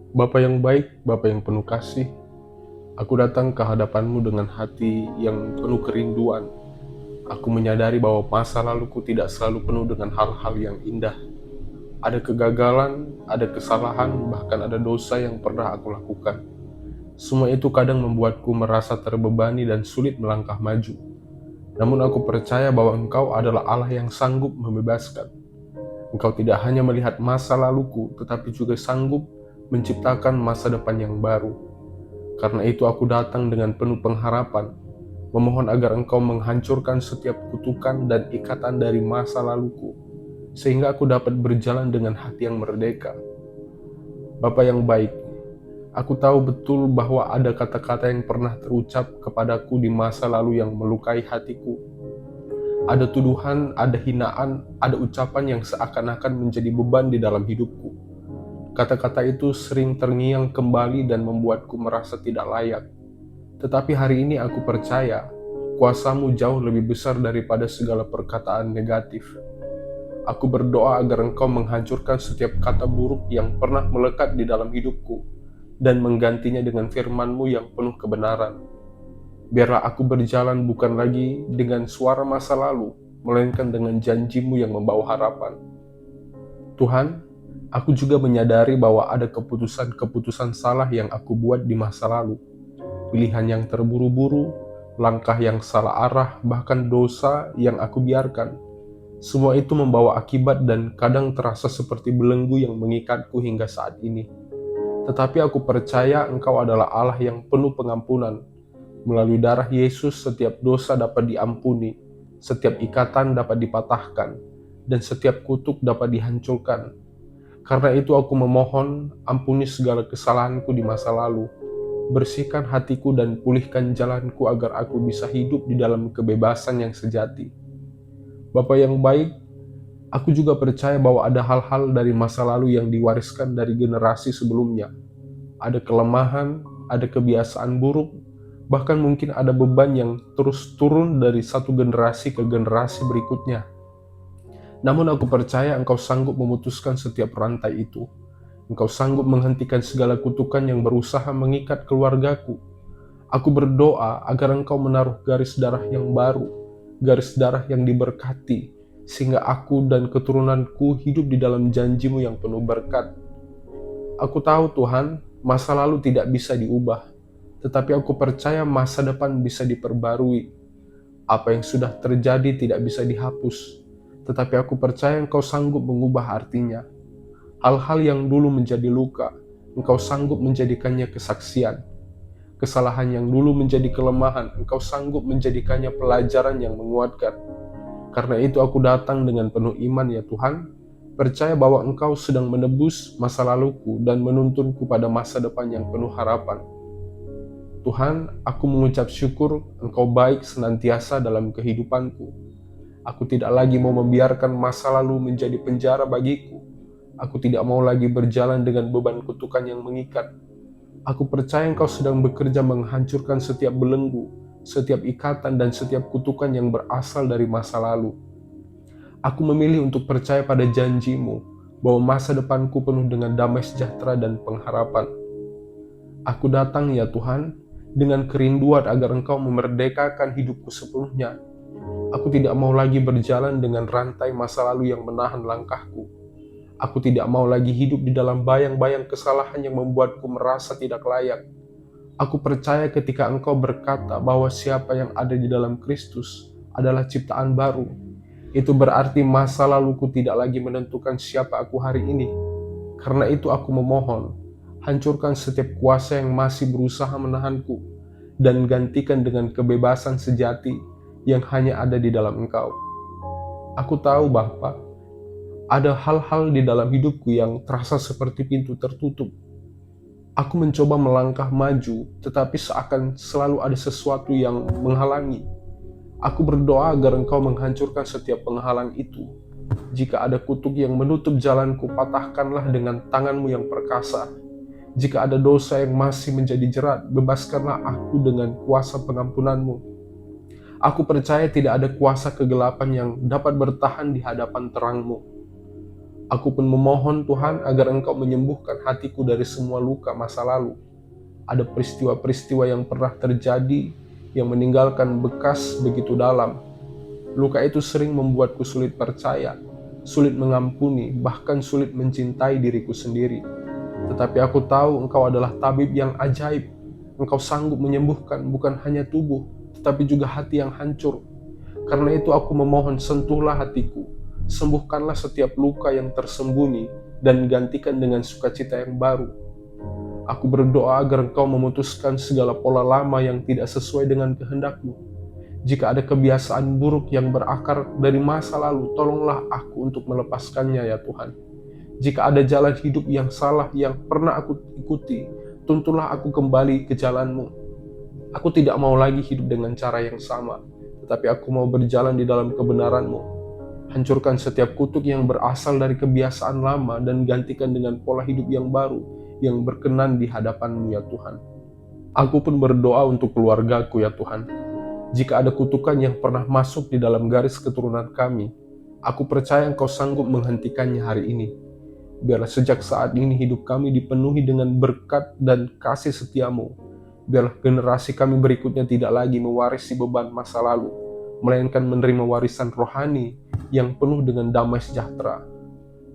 Bapa yang baik, Bapa yang penuh kasih, aku datang ke hadapan-Mu dengan hati yang penuh kerinduan. Aku menyadari bahwa masa laluku tidak selalu penuh dengan hal-hal yang indah. Ada kegagalan, ada kesalahan, bahkan ada dosa yang pernah aku lakukan. Semua itu kadang membuatku merasa terbebani dan sulit melangkah maju. Namun aku percaya bahwa Engkau adalah Allah yang sanggup membebaskan. Engkau tidak hanya melihat masa laluku, tetapi juga sanggup menciptakan masa depan yang baru. Karena itu aku datang dengan penuh pengharapan, memohon agar Engkau menghancurkan setiap kutukan dan ikatan dari masa laluku, sehingga aku dapat berjalan dengan hati yang merdeka. Bapa yang baik, aku tahu betul bahwa ada kata-kata yang pernah terucap kepadaku di masa lalu yang melukai hatiku. Ada tuduhan, ada hinaan, ada ucapan yang seakan-akan menjadi beban di dalam hidupku. Kata-kata itu sering terngiang kembali dan membuatku merasa tidak layak. Tetapi hari ini aku percaya, kuasa-Mu jauh lebih besar daripada segala perkataan negatif. Aku berdoa agar Engkau menghancurkan setiap kata buruk yang pernah melekat di dalam hidupku, dan menggantinya dengan firman-Mu yang penuh kebenaran. Biarlah aku berjalan bukan lagi dengan suara masa lalu, melainkan dengan janji-Mu yang membawa harapan. Tuhan, aku juga menyadari bahwa ada keputusan-keputusan salah yang aku buat di masa lalu. Pilihan yang terburu-buru, langkah yang salah arah, bahkan dosa yang aku biarkan. Semua itu membawa akibat dan kadang terasa seperti belenggu yang mengikatku hingga saat ini. Tetapi aku percaya Engkau adalah Allah yang penuh pengampunan. Melalui darah Yesus, setiap dosa dapat diampuni, setiap ikatan dapat dipatahkan, dan setiap kutuk dapat dihancurkan. Karena itu aku memohon, ampuni segala kesalahanku di masa lalu. Bersihkan hatiku dan pulihkan jalanku agar aku bisa hidup di dalam kebebasan yang sejati. Bapa yang baik, aku juga percaya bahwa ada hal-hal dari masa lalu yang diwariskan dari generasi sebelumnya. Ada kelemahan, ada kebiasaan buruk, bahkan mungkin ada beban yang terus turun dari satu generasi ke generasi berikutnya. Namun aku percaya Engkau sanggup memutuskan setiap rantai itu. Engkau sanggup menghentikan segala kutukan yang berusaha mengikat keluargaku. Aku berdoa agar Engkau menaruh garis darah yang baru, garis darah yang diberkati, sehingga aku dan keturunanku hidup di dalam janji-Mu yang penuh berkat. Aku tahu Tuhan, masa lalu tidak bisa diubah, tetapi aku percaya masa depan bisa diperbarui. Apa yang sudah terjadi tidak bisa dihapus, tetapi aku percaya Engkau sanggup mengubah artinya. Hal-hal yang dulu menjadi luka, Engkau sanggup menjadikannya kesaksian. Kesalahan yang dulu menjadi kelemahan, Engkau sanggup menjadikannya pelajaran yang menguatkan. Karena itu aku datang dengan penuh iman ya Tuhan, percaya bahwa Engkau sedang menebus masa laluku dan menuntunku pada masa depan yang penuh harapan. Tuhan, aku mengucap syukur Engkau baik senantiasa dalam kehidupanku. Aku tidak lagi mau membiarkan masa lalu menjadi penjara bagiku. Aku tidak mau lagi berjalan dengan beban kutukan yang mengikat. Aku percaya Engkau sedang bekerja menghancurkan setiap belenggu, setiap ikatan dan setiap kutukan yang berasal dari masa lalu. Aku memilih untuk percaya pada janji-Mu, bahwa masa depanku penuh dengan damai sejahtera dan pengharapan. Aku datang ya Tuhan, dengan kerinduan agar Engkau memerdekakan hidupku sepenuhnya. Aku tidak mau lagi berjalan dengan rantai masa lalu yang menahan langkahku. Aku tidak mau lagi hidup di dalam bayang-bayang kesalahan yang membuatku merasa tidak layak. Aku percaya ketika Engkau berkata bahwa siapa yang ada di dalam Kristus adalah ciptaan baru. Itu berarti masa laluku tidak lagi menentukan siapa aku hari ini. Karena itu aku memohon, hancurkan setiap kuasa yang masih berusaha menahanku, dan gantikan dengan kebebasan sejati yang hanya ada di dalam Engkau. Aku tahu Bapa, ada hal-hal di dalam hidupku yang terasa seperti pintu tertutup. Aku mencoba melangkah maju, tetapi seakan selalu ada sesuatu yang menghalangi. Aku berdoa agar Engkau menghancurkan setiap penghalang itu. Jika ada kutuk yang menutup jalanku, patahkanlah dengan tangan-Mu yang perkasa. Jika ada dosa yang masih menjadi jerat, bebaskanlah aku dengan kuasa pengampunan-Mu. Aku percaya tidak ada kuasa kegelapan yang dapat bertahan di hadapan terang-Mu. Aku pun memohon Tuhan agar Engkau menyembuhkan hatiku dari semua luka masa lalu. Ada peristiwa-peristiwa yang pernah terjadi yang meninggalkan bekas begitu dalam. Luka itu sering membuatku sulit percaya, sulit mengampuni, bahkan sulit mencintai diriku sendiri. Tetapi aku tahu Engkau adalah tabib yang ajaib. Engkau sanggup menyembuhkan bukan hanya tubuh, tetapi juga hati yang hancur. Karena itu aku memohon, sentuhlah hatiku, sembuhkanlah setiap luka yang tersembunyi, dan gantikan dengan sukacita yang baru. Aku berdoa agar Engkau memutuskan segala pola lama yang tidak sesuai dengan kehendak-Mu. Jika ada kebiasaan buruk yang berakar dari masa lalu, tolonglah aku untuk melepaskannya ya Tuhan. Jika ada jalan hidup yang salah yang pernah aku ikuti, tuntunlah aku kembali ke jalan-Mu. Aku tidak mau lagi hidup dengan cara yang sama, tetapi aku mau berjalan di dalam kebenaran-Mu. Hancurkan setiap kutuk yang berasal dari kebiasaan lama dan gantikan dengan pola hidup yang baru, yang berkenan di hadapan-Mu ya Tuhan. Aku pun berdoa untuk keluargaku ya Tuhan. Jika ada kutukan yang pernah masuk di dalam garis keturunan kami, aku percaya Engkau sanggup menghentikannya hari ini. Biarlah sejak saat ini hidup kami dipenuhi dengan berkat dan kasih setia-Mu. Biarlah generasi kami berikutnya tidak lagi mewarisi beban masa lalu, melainkan menerima warisan rohani yang penuh dengan damai sejahtera.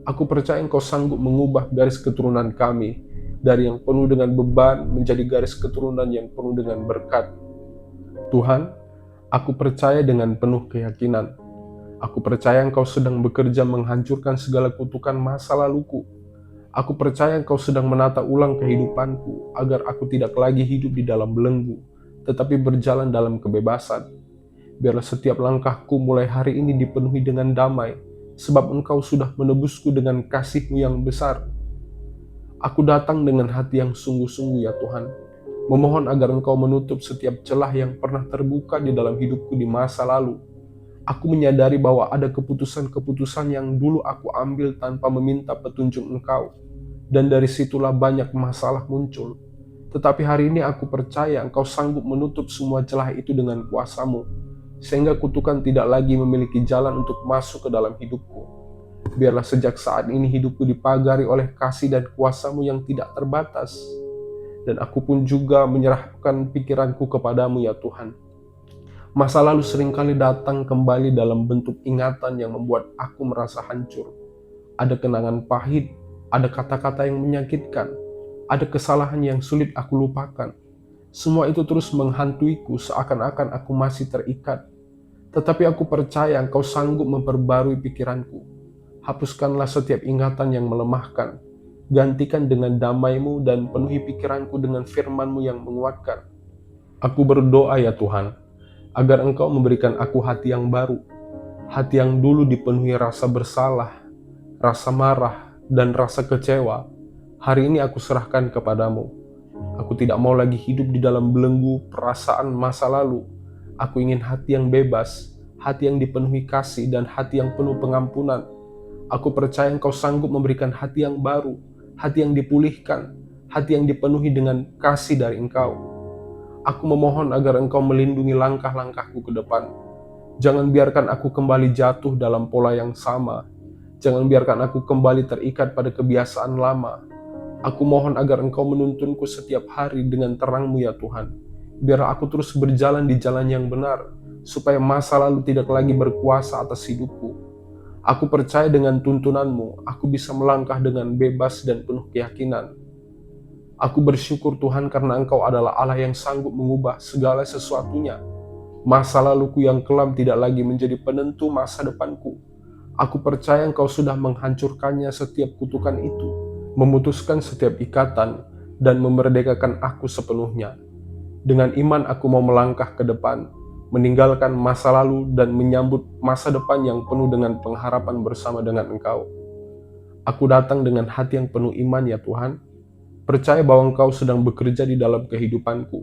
Aku percaya Engkau sanggup mengubah garis keturunan kami dari yang penuh dengan beban menjadi garis keturunan yang penuh dengan berkat. Tuhan, aku percaya dengan penuh keyakinan. Aku percaya Engkau sedang bekerja menghancurkan segala kutukan masa laluku. Aku percaya Engkau sedang menata ulang kehidupanku agar aku tidak lagi hidup di dalam belenggu, tetapi berjalan dalam kebebasan. Biarlah setiap langkahku mulai hari ini dipenuhi dengan damai, sebab Engkau sudah menebusku dengan kasih-Mu yang besar. Aku datang dengan hati yang sungguh-sungguh ya Tuhan, memohon agar Engkau menutup setiap celah yang pernah terbuka di dalam hidupku di masa lalu. Aku menyadari bahwa ada keputusan-keputusan yang dulu aku ambil tanpa meminta petunjuk Engkau, dan dari situlah banyak masalah muncul. Tetapi hari ini aku percaya Engkau sanggup menutup semua celah itu dengan kuasa-Mu, sehingga kutukan tidak lagi memiliki jalan untuk masuk ke dalam hidupku. Biarlah sejak saat ini hidupku dipagari oleh kasih dan kuasa-Mu yang tidak terbatas, dan aku pun juga menyerahkan pikiranku kepadamu ya Tuhan. Masa lalu seringkali datang kembali dalam bentuk ingatan yang membuat aku merasa hancur. Ada kenangan pahit, ada kata-kata yang menyakitkan, ada kesalahan yang sulit aku lupakan. Semua itu terus menghantuiku seakan-akan aku masih terikat. Tetapi aku percaya Engkau sanggup memperbarui pikiranku. Hapuskanlah setiap ingatan yang melemahkan. Gantikan dengan damai-Mu dan penuhi pikiranku dengan firman-Mu yang menguatkan. Aku berdoa ya Tuhan, agar Engkau memberikan aku hati yang baru, hati yang dulu dipenuhi rasa bersalah, rasa marah, dan rasa kecewa. Hari ini aku serahkan kepadamu. Aku tidak mau lagi hidup di dalam belenggu perasaan masa lalu. Aku ingin hati yang bebas, hati yang dipenuhi kasih, dan hati yang penuh pengampunan. Aku percaya Engkau sanggup memberikan hati yang baru, hati yang dipulihkan, hati yang dipenuhi dengan kasih dari Engkau. Aku memohon agar Engkau melindungi langkah-langkahku ke depan. Jangan biarkan aku kembali jatuh dalam pola yang sama. Jangan biarkan aku kembali terikat pada kebiasaan lama. Aku mohon agar Engkau menuntunku setiap hari dengan terang-Mu ya Tuhan. Biarlah aku terus berjalan di jalan yang benar, supaya masa lalu tidak lagi berkuasa atas hidupku. Aku percaya dengan tuntunan-Mu, aku bisa melangkah dengan bebas dan penuh keyakinan. Aku bersyukur Tuhan karena Engkau adalah Allah yang sanggup mengubah segala sesuatunya. Masa laluku yang kelam tidak lagi menjadi penentu masa depanku. Aku percaya Engkau sudah menghancurkannya setiap kutukan itu, memutuskan setiap ikatan, dan memerdekakan aku sepenuhnya. Dengan iman aku mau melangkah ke depan, meninggalkan masa lalu dan menyambut masa depan yang penuh dengan pengharapan bersama dengan Engkau. Aku datang dengan hati yang penuh iman ya Tuhan, percaya bahwa Engkau sedang bekerja di dalam kehidupanku.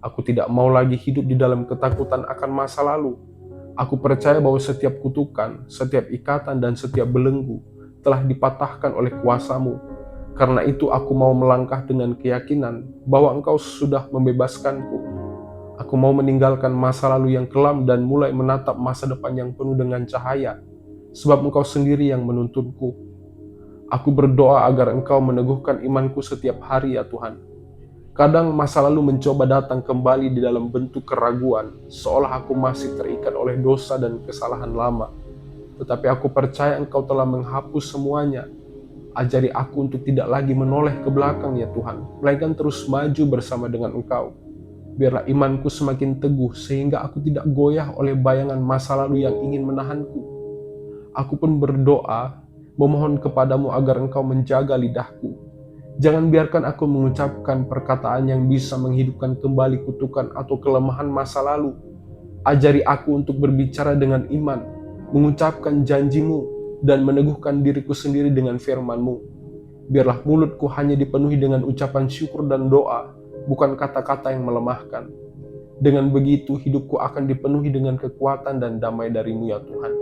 Aku tidak mau lagi hidup di dalam ketakutan akan masa lalu. Aku percaya bahwa setiap kutukan, setiap ikatan, dan setiap belenggu telah dipatahkan oleh kuasa-Mu. Karena itu aku mau melangkah dengan keyakinan bahwa Engkau sudah membebaskanku. Aku mau meninggalkan masa lalu yang kelam dan mulai menatap masa depan yang penuh dengan cahaya, sebab Engkau sendiri yang menuntunku. Aku berdoa agar Engkau meneguhkan imanku setiap hari ya Tuhan. Kadang masa lalu mencoba datang kembali di dalam bentuk keraguan, seolah aku masih terikat oleh dosa dan kesalahan lama. Tetapi aku percaya Engkau telah menghapus semuanya. Ajari aku untuk tidak lagi menoleh ke belakang ya Tuhan, melainkan terus maju bersama dengan Engkau. Biarlah imanku semakin teguh sehingga aku tidak goyah oleh bayangan masa lalu yang ingin menahanku. Aku pun berdoa, memohon kepadamu agar Engkau menjaga lidahku. Jangan biarkan aku mengucapkan perkataan yang bisa menghidupkan kembali kutukan atau kelemahan masa lalu. Ajari aku untuk berbicara dengan iman, mengucapkan janjimu, dan meneguhkan diriku sendiri dengan firman-Mu. Biarlah mulutku hanya dipenuhi dengan ucapan syukur dan doa, bukan kata-kata yang melemahkan. Dengan begitu, hidupku akan dipenuhi dengan kekuatan dan damai dari-Mu ya Tuhan.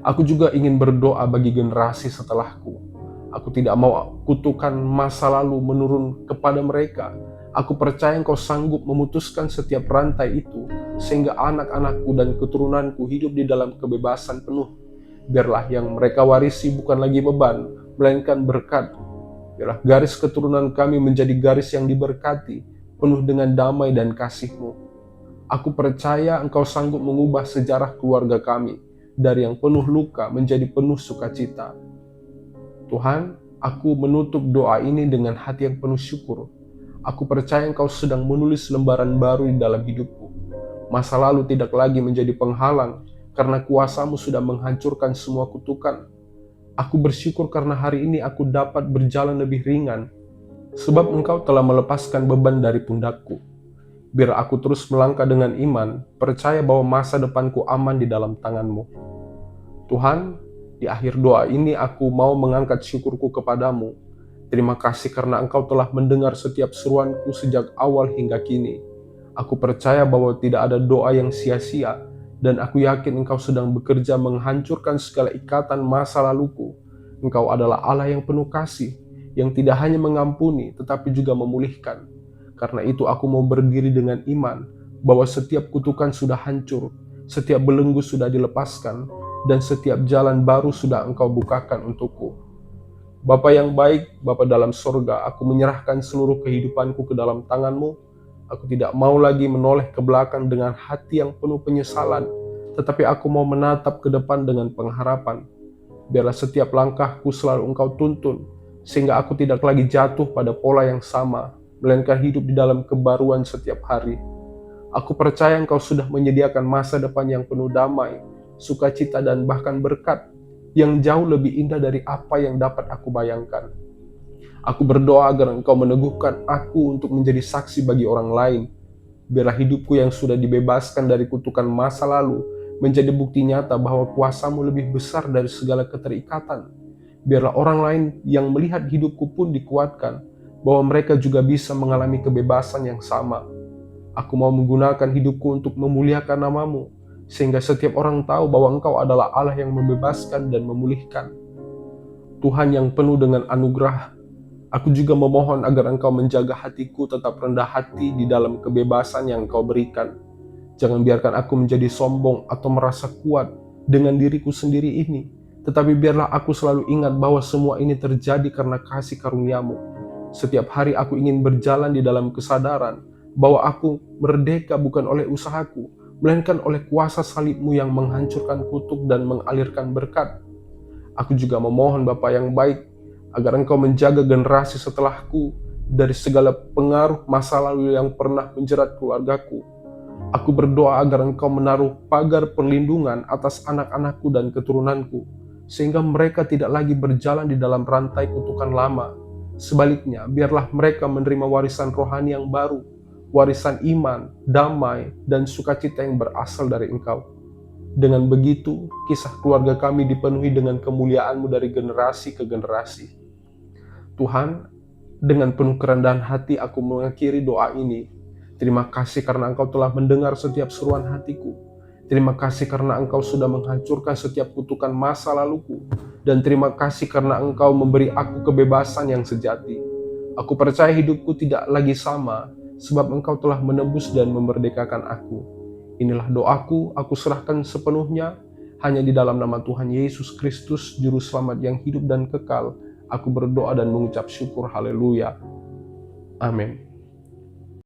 Aku juga ingin berdoa bagi generasi setelahku. Aku tidak mau kutukan masa lalu menurun kepada mereka. Aku percaya Engkau sanggup memutuskan setiap rantai itu, sehingga anak-anakku dan keturunanku hidup di dalam kebebasan penuh. Biarlah yang mereka warisi bukan lagi beban, melainkan berkat. Biarlah garis keturunan kami menjadi garis yang diberkati, penuh dengan damai dan kasih-Mu. Aku percaya Engkau sanggup mengubah sejarah keluarga kami, dari yang penuh luka menjadi penuh sukacita. Tuhan, aku menutup doa ini dengan hati yang penuh syukur. Aku percaya Engkau sedang menulis lembaran baru di dalam hidupku. Masa lalu tidak lagi menjadi penghalang, karena kuasa-Mu sudah menghancurkan semua kutukan. Aku bersyukur karena hari ini aku dapat berjalan lebih ringan, sebab Engkau telah melepaskan beban dari pundakku. Biar aku terus melangkah dengan iman, percaya bahwa masa depanku aman di dalam tangan-Mu. Tuhan, di akhir doa ini aku mau mengangkat syukurku kepadamu. Terima kasih karena Engkau telah mendengar setiap seruanku sejak awal hingga kini. Aku percaya bahwa tidak ada doa yang sia-sia, dan aku yakin Engkau sedang bekerja menghancurkan segala ikatan masa laluku. Engkau adalah Allah yang penuh kasih, yang tidak hanya mengampuni, tetapi juga memulihkan. Karena itu aku mau berdiri dengan iman, bahwa setiap kutukan sudah hancur, setiap belenggu sudah dilepaskan, dan setiap jalan baru sudah Engkau bukakan untukku. Bapa yang baik, Bapa dalam sorga, aku menyerahkan seluruh kehidupanku ke dalam tangan-Mu. Aku tidak mau lagi menoleh ke belakang dengan hati yang penuh penyesalan, tetapi aku mau menatap ke depan dengan pengharapan. Biarlah setiap langkahku selalu Engkau tuntun, sehingga aku tidak lagi jatuh pada pola yang sama, melainkan hidup di dalam kebaruan setiap hari. Aku percaya Engkau sudah menyediakan masa depan yang penuh damai, sukacita, dan bahkan berkat yang jauh lebih indah dari apa yang dapat aku bayangkan. Aku berdoa agar Engkau meneguhkan aku untuk menjadi saksi bagi orang lain. Biarlah hidupku yang sudah dibebaskan dari kutukan masa lalu menjadi bukti nyata bahwa kuasa-Mu lebih besar dari segala keterikatan. Biarlah orang lain yang melihat hidupku pun dikuatkan, bahwa mereka juga bisa mengalami kebebasan yang sama. Aku mau menggunakan hidupku untuk memuliakan nama-Mu, sehingga setiap orang tahu bahwa Engkau adalah Allah yang membebaskan dan memulihkan. Tuhan yang penuh dengan anugerah, aku juga memohon agar Engkau menjaga hatiku tetap rendah hati di dalam kebebasan yang Engkau berikan. Jangan biarkan aku menjadi sombong atau merasa kuat dengan diriku sendiri ini, tetapi biarlah aku selalu ingat bahwa semua ini terjadi karena kasih karunia-Mu. Setiap hari aku ingin berjalan di dalam kesadaran bahwa aku merdeka bukan oleh usahaku, melainkan oleh kuasa salib-Mu yang menghancurkan kutuk dan mengalirkan berkat. Aku juga memohon Bapa yang baik, agar Engkau menjaga generasi setelahku dari segala pengaruh masa lalu yang pernah menjerat keluargaku. Aku berdoa agar Engkau menaruh pagar perlindungan atas anak-anakku dan keturunanku, sehingga mereka tidak lagi berjalan di dalam rantai kutukan lama. Sebaliknya, biarlah mereka menerima warisan rohani yang baru, warisan iman, damai, dan sukacita yang berasal dari Engkau. Dengan begitu, kisah keluarga kami dipenuhi dengan kemuliaan-Mu dari generasi ke generasi. Tuhan, dengan penuh kerendahan hati aku mengakhiri doa ini. Terima kasih karena Engkau telah mendengar setiap seruan hatiku. Terima kasih karena Engkau sudah menghancurkan setiap kutukan masa laluku. Dan terima kasih karena Engkau memberi aku kebebasan yang sejati. Aku percaya hidupku tidak lagi sama, sebab Engkau telah menebus dan memerdekakan aku. Inilah doaku, aku serahkan sepenuhnya. Hanya di dalam nama Tuhan Yesus Kristus, Juru Selamat yang hidup dan kekal, aku berdoa dan mengucap syukur. Haleluya. Amin.